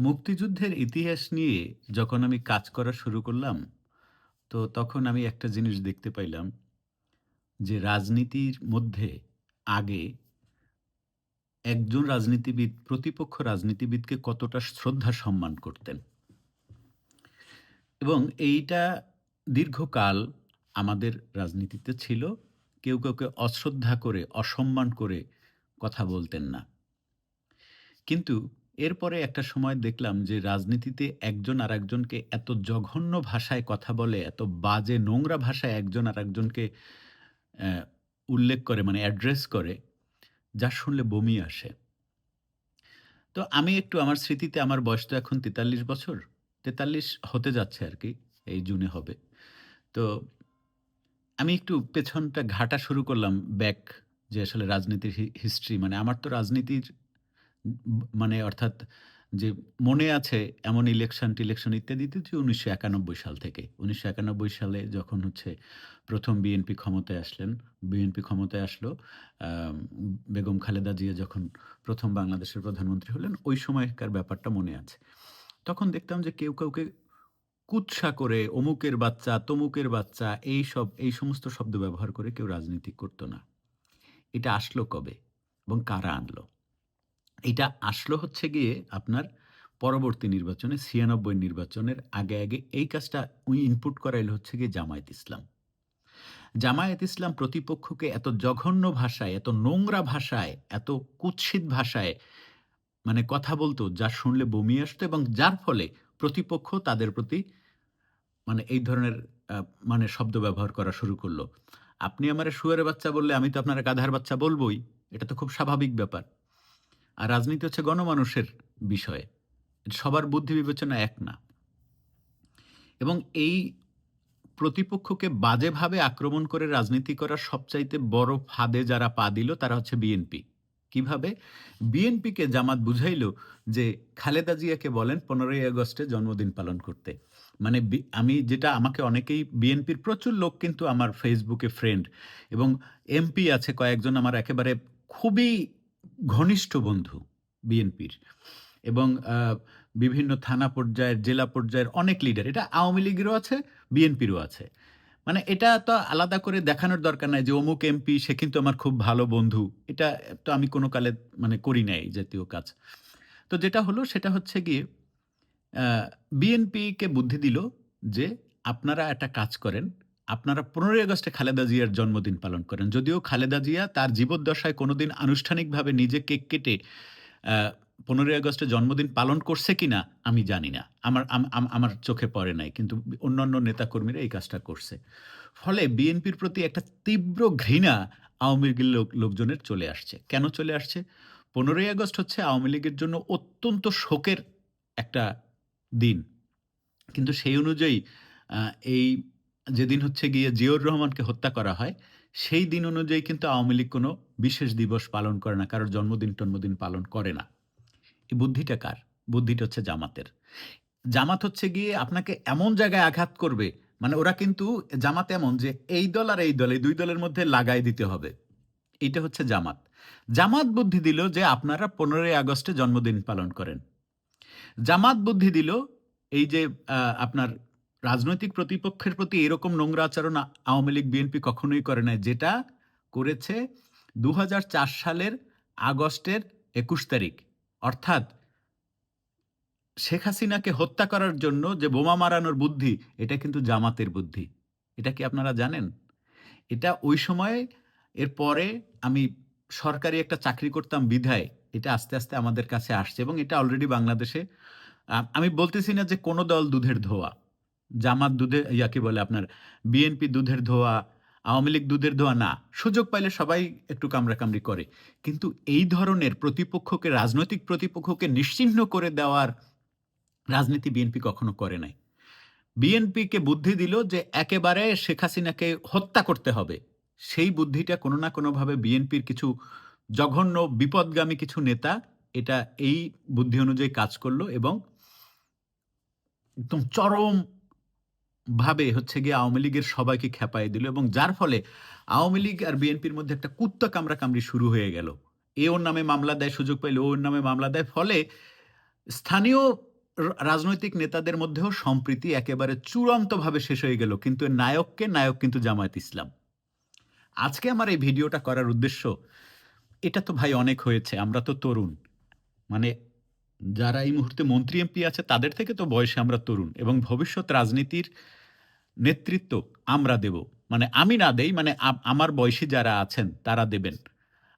মুক্তিযুদ্ধের ইতিহাস নিয়ে যখন আমি কাজ করা শুরু করলাম, তো তখন আমি একটা জিনিস দেখতে পাইলাম যে রাজনীতির মধ্যে আগে একজন রাজনীতিবিদ প্রতিপক্ষ রাজনীতিবিদকে কতটা শ্রদ্ধা সম্মান করতেন। এবং এইটা দীর্ঘকাল আমাদের রাজনীতিতে ছিল। কেউ কাউকে অশ্রদ্ধা করে, অসম্মান করে কথা বলতেন না। কিন্তু এরপরে একটা সময় দেখলাম যে রাজনীতিতে একজন আরেকজনকে এত জঘন্য ভাষায় কথা বলে, এত বাজে নোংরা ভাষায় একজন আরেকজনকে অ্যা উল্লেখ করে মানে অ্যাড্রেস করে, যা শুনলে বমি আসে। তো আমি একটু আমার স্মৃতিতে আমার বয়স তো এখন ৪৩ বছর। ৪৩ হতে যাচ্ছে আরকি। এই জুনে হবে। তো আমি একটু পেছনটা ঘাঁটা শুরু করলাম ব্যাক যে আসলে রাজনীতির হিস্ট্রি মানে আমার তো রাজনীতির মানে অর্থাৎ যে মনে আছে এমন ইলেকশন-টিলেকশন ইত্যাদি ১৯৯১ সাল থেকে। ১৯৯১ সালে যখন হচ্ছে ১ম বিএনপি ক্ষমতায় আসলেন। বিএনপি ক্ষমতায় আসলো। আম বেগম খালেদা জিয়া যখন ১ম বাংলাদেশের প্রধানমন্ত্রী হলেন, ওই সময়কার ব্যাপারটা মনে আছে। তখন দেখতাম যে কেউ কাউকে কুৎসা করে অমুকের বাচ্চা, তমুকের বাচ্চা এই সমস্ত শব্দ ব্যবহার করে কেউ রাজনীতি করত না। এটা আসলো কবে এবং কারা আনলো? এইটা আসলো হচ্ছে গিয়ে আপনার পরবর্তী নির্বাচনে ৯৬ নির্বাচনের আগে এই কাজটা ইনপুট করাইলো হচ্ছে গিয়ে জামায়াত ইসলাম। জামায়াত ইসলাম প্রতিপক্ষকে এত জঘন্য ভাষায়, এত নোংরা ভাষায়, এত কুৎসিত ভাষায় মানে কথা বলতো যা শুনলে বমি আসতো এবং যার ফলে প্রতিপক্ষ তাদের প্রতি মানে এই ধরনের আ মানে শব্দ ব্যবহার করা শুরু করল। আপনি আমারে শুয়োরের বাচ্চা বললে আমি তো আপনারে গাধার বাচ্চা বলবই। এটা তো খুব স্বাভাবিক ব্যাপার। আর রাজনীতি হচ্ছে গণমানুষের বিষয়। সবার বুদ্ধি বিবেচনা এক না। এবং এই প্রতিপক্ষকে বাজেভাবে আক্রমণ করে রাজনীতি করার সবচাইতে বড় ফাঁদে যারা পা দিল তারা হচ্ছে বিএনপি। কিভাবে? বিএনপিকে জামাত বুঝাইল যে খালেদা জিয়াকে বলেন ১৫ই আগস্টে জন্মদিন পালন করতে। মানে আমি যেটা আমাকে অনেকেই বিএনপির প্রচুর লোক কিন্তু আমার ফেসবুকে ফ্রেন্ড এবং এমপি আছে কয়েকজন আমার একেবারে খুবই ঘনিষ্ঠ বন্ধু বিএনপির। এবং বিভিন্ন থানা পর্যায়ের, জেলা পর্যায়ের অনেক লিডার। এটা আওয়ামী লীগেরও আছে, বিএনপিরও আছে। মানে এটা তো আলাদা করে দেখানোর দরকার নাই যে অমুক এমপি সে কিন্তু আমার খুব ভালো বন্ধু। এটা তো আমি কোন কালে মানে করি নাই এই জাতীয় কাজ। তো যেটা হলো সেটা হচ্ছে গিয়ে আ বিএনপিকে বুদ্ধি দিল যে আপনারা একটা কাজ করেন। আপনারা ১৫ই আগস্টে খালেদা জিয়ার জন্মদিন পালন করেন। যদিও খালেদা জিয়া তার জীবদ্দশায় কোনদিন আনুষ্ঠানিকভাবে নিজে কেক কেটে আ ১৫ই আগস্টে জন্মদিন পালন করছে কিনা আমি জানি না। আমার আমার চোখে পড়ে নাই। কিন্তু অন্যান্য নেতাকর্মীরা এই কাজটা করছে। ফলে বিএনপির প্রতি একটা তীব্র ঘৃণা আওয়ামী লীগের লোকজনের চলে আসছে। কেন চলে আসছে? ১৫ই আগস্ট হচ্ছে আওয়ামী লীগের জন্য অত্যন্ত শোকের একটা দিন। কিন্তু সেই অনুযায়ী আ এই যেদিন হচ্ছে গিয়ে জিয়াউর রহমানকে হত্যা করা হয়, সেই দিন অনুযায়ী কিন্তু আওয়ামী লীগ কোনো বিশেষ দিবস পালন করে না। কারোর জন্মদিন-টন্মদিন পালন করে না। এই বুদ্ধিটা কার? বুদ্ধিটা হচ্ছে জামাতের। জামাত হচ্ছে গিয়ে আপনাকে এমন জায়গায় আঘাত করবে, মানে ওরা কিন্তু জামাত এমন যে এই দল আর এই দল, এই ২ দলের মধ্যে লাগাই দিতে হবে। এইটা হচ্ছে জামাত। জামাত বুদ্ধি দিল যে আপনারা ১৫ই আগস্টে জন্মদিন পালন করেন। জামাত বুদ্ধি দিল এই যে আপনার রাজনৈতিক প্রতিপক্ষের প্রতি এরকম নোংরা আচরণ আওয়ামী লীগ, বিএনপি কখনোই করে নাই। যেটা করেছে ২০০৪ সালের আগস্টের ২১ তারিখ। অর্থাৎ শেখ হাসিনাকে হত্যা করার জন্য যে বোমা মারানোর বুদ্ধি, এটা কিন্তু জামাতের বুদ্ধি। এটা কি আপনারা জানেন? এটা ওই সময়ে এরপরে আমি সরকারি একটা চাকরি করতাম বিধায় এটা আস্তে আমাদের কাছে আসছে এবং এটা অলরেডি বাংলাদেশে আমি বলতেছি না যে কোন দল দুধের ধোয়া। জামাত কি বলে আপনার বিএনপি দুধের ধোয়া, আওয়ামী লীগ দুধের ধোয়া না। সুযোগ পাইলে সবাই একটু কামড়াকামড়ি করে। কিন্তু এই ধরনের রাজনৈতিক প্রতিপক্ষকে নিশ্চিহ্ন করে দেওয়ার রাজনীতি বিএনপি কখনো করে নাই। বিএনপিকে বুদ্ধি দিল যে একেবারে শেখ হাসিনাকে হত্যা করতে হবে। সেই বুদ্ধিটা কোনো না কোনোভাবে বিএনপির কিছু জঘন্য বিপদগামী কিছু নেতা এটা এই বুদ্ধি অনুযায়ী কাজ করল এবং একদম চরমভাবে হচ্ছে গিয়ে আওয়ামী লীগের সবাইকে খেপায় দিল এবং যার ফলে আওয়ামী লীগ আর বিএনপির মধ্যে একটা কুত্তা কামড়াকামড়ি শুরু হয়ে গেল। এ ওর নামে মামলা দেয়, সুযোগ পাইলে ও ওর নামে মামলা দেয়। ফলে স্থানীয় রাজনৈতিক নেতাদের মধ্যেও সম্প্রীতি একেবারে চূড়ান্তভাবে শেষ হয়ে গেল। কিন্তু এর নায়ক কিন্তু জামায়াত ইসলাম। আজকে আমার এই ভিডিওটা করার উদ্দেশ্য, এটা তো ভাই অনেক হয়েছে। আমরা তো তরুণ। মানে যারা এই মুহূর্তে মন্ত্রী এমপি আছে তাদের থেকে তো বয়সে আমরা তরুণ এবং ভবিষ্যৎ রাজনীতির নেতৃত্ব আমরা দেব। মানে আমি না দেই, মানে আমার বয়সী যারা আছেন তারা দেবেন।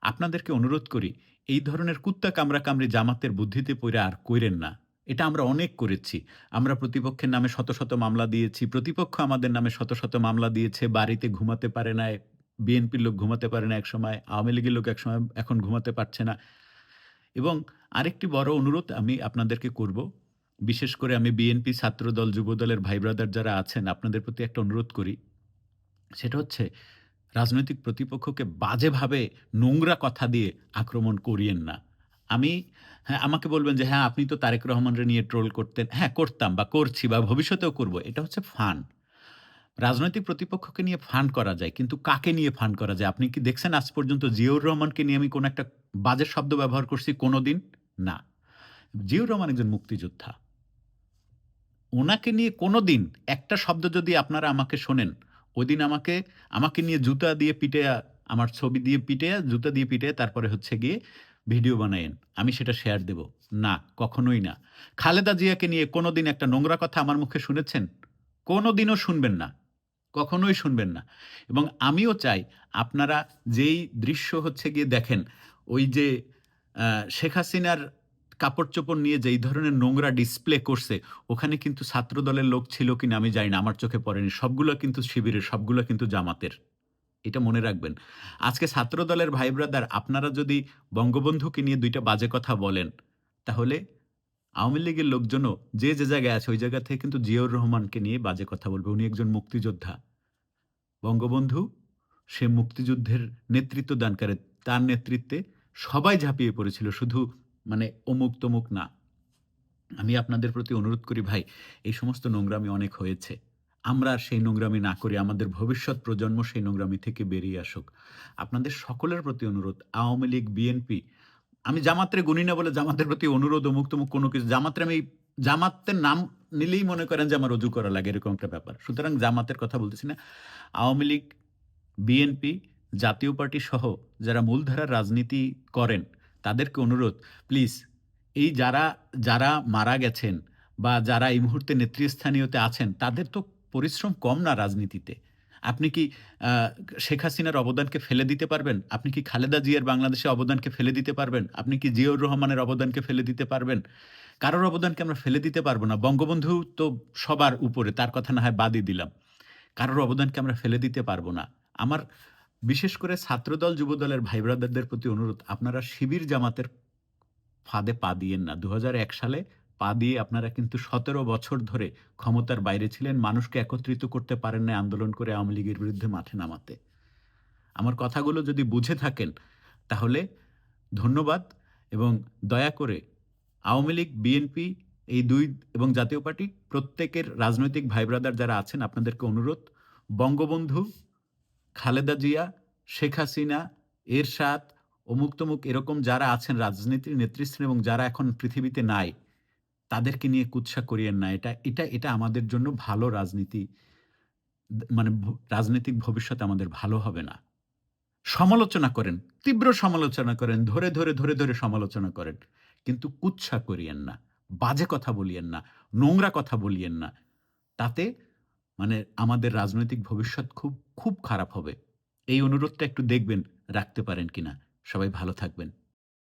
আপনাদেরকে অনুরোধ করি, এই ধরনের কুত্তা কামড়াকামড়ি জামাতের বুদ্ধিতে পইড়া আর কইরেন না। এটা আমরা অনেক করেছি। আমরা প্রতিপক্ষের নামে শত মামলা দিয়েছি। প্রতিপক্ষ আমাদের নামে শত মামলা দিয়েছে। বাড়িতে ঘুমাতে পারে না। বিএনপির লোক ঘুমাতে পারে না একসময়। আওয়ামী লীগের লোক একসময় এখন ঘুমাতে পারছে না। এবং আরেকটি বড় অনুরোধ আমি আপনাদেরকে করব। বিশেষ করে আমি বিএনপি, ছাত্রদল, যুবদলের ভাই ব্রাদার যারা আছেন আপনাদের প্রতি একটা অনুরোধ করি। সেটা হচ্ছে রাজনৈতিক প্রতিপক্ষকে বাজেভাবে নোংরা কথা দিয়ে আক্রমণ করিয়েন না। আমি হ্যাঁ, আমাকে বলবেন যে, "হ্যাঁ, আপনি তো তারেক রহমানরে নিয়ে ট্রোল করতেন।" হ্যাঁ, করতাম বা করছি বা ভবিষ্যতেও করব। এটা হচ্ছে ফান। রাজনৈতিক প্রতিপক্ষকে নিয়ে ফান করা যায়। কিন্তু কাকে নিয়ে ফান করা যায়? আপনি কি দেখছেন আজ পর্যন্ত জিয়াউর রহমানকে নিয়ে আমি কোনো একটা বাজে শব্দ ব্যবহার করছি কোনোদিন? না। জিয়াউর রহমান একজন মুক্তিযোদ্ধা। উনাকে নিয়ে কোনোদিন একটা শব্দ যদি আপনারা আমাকে শোনেন, ওইদিন আমাকে নিয়ে জুতা দিয়ে পিটাইয়া, আমার ছবি দিয়ে পিটাইয়া, জুতা দিয়ে পিটাইয়া তারপরে হচ্ছে গিয়ে ভিডিও বানায়েন। আমি সেটা শেয়ার দেব। না, কখনোই না। খালেদা জিয়াকে নিয়ে কোনোদিন একটা নোংরা কথা আমার মুখে শুনেছেন? কোনোদিনও শুনবেন না। কখনোই শুনবেন না। এবং আমিও চাই আপনারা যেই দৃশ্য হচ্ছে গিয়ে দেখেন, ওই যে আ শেখ হাসিনার কাপড়-চোপড় নিয়ে যেই ধরনের নোংরা ডিসপ্লে করছে, ওখানে কিন্তু ছাত্রদলের লোক ছিল কিনা আমি জানি না। আমার চোখে পড়েনি। সবগুলো কিন্তু শিবিরের, সবগুলো কিন্তু জামাতের। এটা মনে রাখবেন। আজকে ছাত্রদলের ভাই ব্রাদার আপনারা যদি বঙ্গবন্ধুকে নিয়ে ২ টা বাজে কথা বলেন, তাহলে আওয়ামী লীগের লোকজনও যে জায়গায় আছে ওই জায়গা থেকে কিন্তু জিয়াউর রহমানকে নিয়ে বাজে কথা বলবে। উনি একজন মুক্তিযোদ্ধা। বঙ্গবন্ধু সে মুক্তিযুদ্ধের নেতৃত্ব দানকারী। তার নেতৃত্বে সবাই ঝাঁপিয়ে পড়েছিল। শুধু মানে অমুক-তমুক না। আমি আপনাদের প্রতি অনুরোধ করি ভাই, এই সমস্ত নোংরামি অনেক হয়েছে। আমরা আর সেই নোংরামি না করি। আমাদের ভবিষ্যৎ প্রজন্ম সেই নোংরামি থেকে বেরিয়ে আসুক। আপনাদের সকলের প্রতি অনুরোধ, আওয়ামী লীগ, বিএনপি, আমি জামাতরে গুনি না বলে জামাতের প্রতি অনুরোধ অমুক-তমুক কোনো কিছু। জামাতের নাম নিলেই মনে করেন যে আমার অজু করা লাগে, এরকম একটা ব্যাপার। সুতরাং জামাতের কথা বলতেছি না। আওয়ামী লীগ, বিএনপি, জাতীয় পার্টি সহ যারা মূলধারার রাজনীতি করেন, তাদেরকে অনুরোধ, প্লিজ এই যারা মারা গেছেন বা যারা এই মুহূর্তে নেতৃস্থানীয়তে আছেন, তাদের তো পরিশ্রম কম না রাজনীতিতে। আপনি কি আ শেখ হাসিনার অবদানকে ফেলে দিতে পারবেন? আপনি কি খালেদা জিয়ার বাংলাদেশে অবদানকে ফেলে দিতে পারবেন? আপনি কি জিয়াউর রহমানের অবদানকে ফেলে দিতে পারবেন? কারোর অবদানকে আমরা ফেলে দিতে পারব না। বঙ্গবন্ধু তো সবার উপরে, তার কথা না হয় বাদই দিলাম। কারোর অবদানকে আমরা ফেলে দিতে পারব না। আমার বিশেষ করে ছাত্রদল, যুবদলের ভাই ব্রাদারদের প্রতি অনুরোধ, আপনারা শিবির জামাতের ফাঁদে পা দিয়েন না। ২০০১ সালে পা দিয়ে আপনারা কিন্তু ১৭ বছর ধরে ক্ষমতার বাইরে ছিলেন। মানুষকে একত্রিত করতে পারেন নাই আন্দোলন করে আওয়ামী লীগের বিরুদ্ধে মাঠে নামাতে। আমার কথাগুলো যদি বুঝে থাকেন, তাহলে ধন্যবাদ এবং দয়া করে আওয়ামী লীগ, বিএনপি এই ২ এবং জাতীয় পার্টি প্রত্যেকের রাজনৈতিক ভাই ব্রাদার যারা আছেন আপনাদেরকে অনুরোধ, বঙ্গবন্ধু, খালেদা জিয়া, শেখ হাসিনা, এরশাদ, অমুক-তমুক এরকম যারা আছেন রাজনীতির নেতৃস্থানে এবং যারা এখন পৃথিবীতে নাই, তাদেরকে নিয়ে কুৎসা করিয়েন না। এটা আমাদের জন্য ভালো রাজনীতি, মানে রাজনৈতিক ভবিষ্যৎ আমাদের ভালো হবে না। সমালোচনা করেন, তীব্র সমালোচনা করেন, ধরে সমালোচনা করেন। কিন্তু কুৎসা করিয়েন না। বাজে কথা বলিয়েন না। নোংরা কথা বলিয়েন না। তাতে মানে আমাদের রাজনৈতিক ভবিষ্যৎ খুব খারাপ হবে। এই অনুরোধটা একটু দেখবেন রাখতে পারেন কিনা। সবাই ভালো থাকবেন।